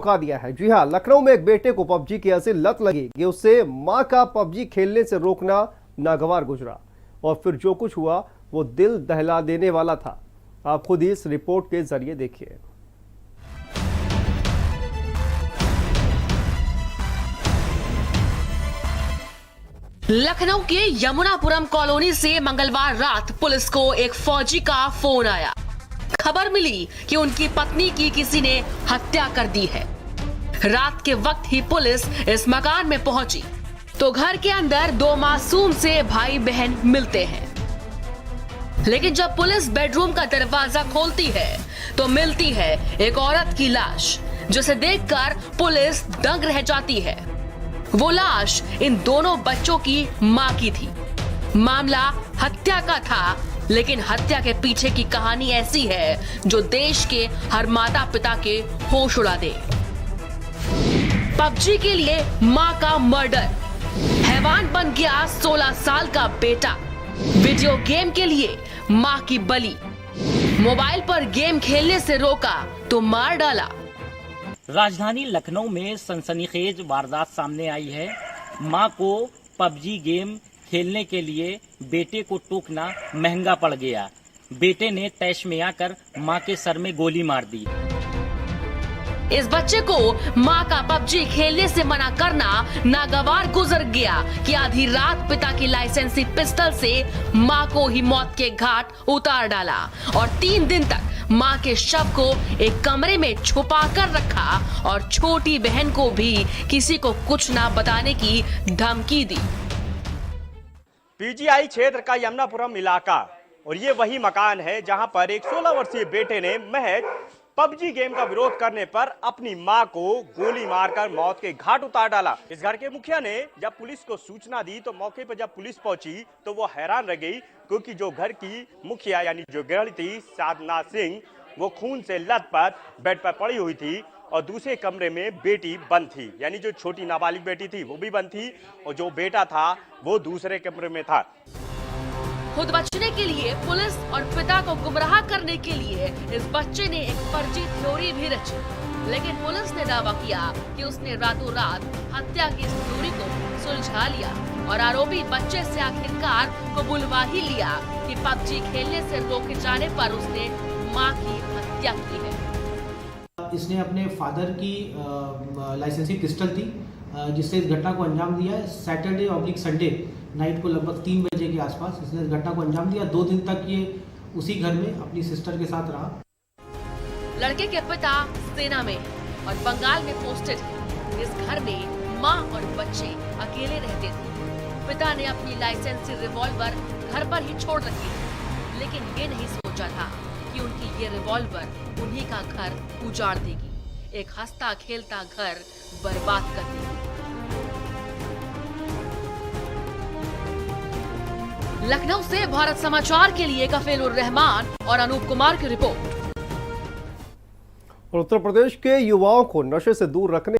धोखा दिया है। जी हां, लखनऊ में एक बेटे को पबजी की ऐसी लत लगी कि उससे मां का पबजी खेलने से रोकना नागवार गुजरा और फिर जो कुछ हुआ वो दिल दहला देने वाला था। आप खुद ही इस रिपोर्ट के जरिए देखिए। लखनऊ के यमुनापुरम कॉलोनी से मंगलवार रात पुलिस को एक फौजी का फोन आया। खबर मिली कि उनकी पत्नी की किसी ने हत्या कर दी है। रात के वक्त ही पुलिस इस मकान में पहुंची तो घर के अंदर दो मासूम से भाई बहन मिलते हैं। लेकिन जब पुलिस बेडरूम का दरवाजा खोलती है तो मिलती है एक औरत की लाश, जिसे देखकर पुलिस दंग रह जाती है। वो लाश इन दोनों बच्चों की मां की थी। मामला हत्या का था, लेकिन हत्या के पीछे की कहानी ऐसी है जो देश के हर माता पिता के होश उड़ा दे। पबजी के लिए मां का मर्डर, हैवान बन गया 16 साल का बेटा। वीडियो गेम के लिए मां की बलि, मोबाइल पर गेम खेलने से रोका तो मार डाला। राजधानी लखनऊ में सनसनीखेज वारदात सामने आई है। मां को पबजी गेम खेलने के लिए बेटे को टोकना महंगा पड़ गया। बेटे ने तैश में आकर मां के सर में गोली मार दी। इस बच्चे को मां का पबजी खेलने से मना करना नागवार गुजर गया कि आधी रात पिता की लाइसेंसी पिस्टल से मां को ही मौत के घाट उतार डाला और 3 दिन तक मां के शव को एक कमरे में छुपा कर रखा और छोटी बहन को भी किसी को कुछ ना बताने की धमकी दी। पीजीआई क्षेत्र का यमुनापुरम इलाका और ये वही मकान है जहां पर एक 16 वर्षीय बेटे ने महज पबजी गेम का विरोध करने पर अपनी मां को गोली मारकर मौत के घाट उतार डाला। इस घर के मुखिया ने जब पुलिस को सूचना दी तो मौके पर जब पुलिस पहुंची तो वो हैरान रह गई, क्योंकि जो घर की मुखिया यानी जो गृहिणी थी साधना सिंह, वो खून से लथपथ बेड पर पड़ी हुई थी और दूसरे कमरे में बेटी बंद थी, यानी जो छोटी नाबालिग बेटी थी वो भी बंद थी और जो बेटा था वो दूसरे कमरे में था। खुद बचने के लिए पुलिस और पिता को गुमराह करने के लिए इस बच्चे ने एक फर्जी थ्योरी भी रची, लेकिन पुलिस ने दावा किया कि उसने रातों रात हत्या की इस थ्योरी को सुलझा लिया और आरोपी बच्चे से आखिरकार कबूलवा ही लिया कि पबजी खेलने से रोके जाने पर उसने मां की हत्या की है। इसने अपने फादर की लाइसेंसी पिस्टल थी जिससे इस घटना को अंजाम दिया है। सैटरडे और संडे नाइट को लगभग 3 बजे के आसपास इसने इस घटना को अंजाम दिया। 2 दिन तक ये उसी घर में अपनी सिस्टर के साथ रहा। लड़के के पिता सेना में और बंगाल में पोस्टेड है। इस घर में मां और बच्चे अकेले रहते थे। पिता ने अपनी लाइसेंसी रिवॉल्वर घर पर ही छोड़ रखी थी, लेकिन ये नहीं सोचा था कि उनकी ये रिवॉल्वर उन्हीं का घर उजाड़ देगी, एक हंसता खेलता घर बर्बाद कर देगी। लखनऊ से भारत समाचार के लिए कफीलुर रहमान और अनूप कुमार की रिपोर्ट। और उत्तर प्रदेश के युवाओं को नशे से दूर रखने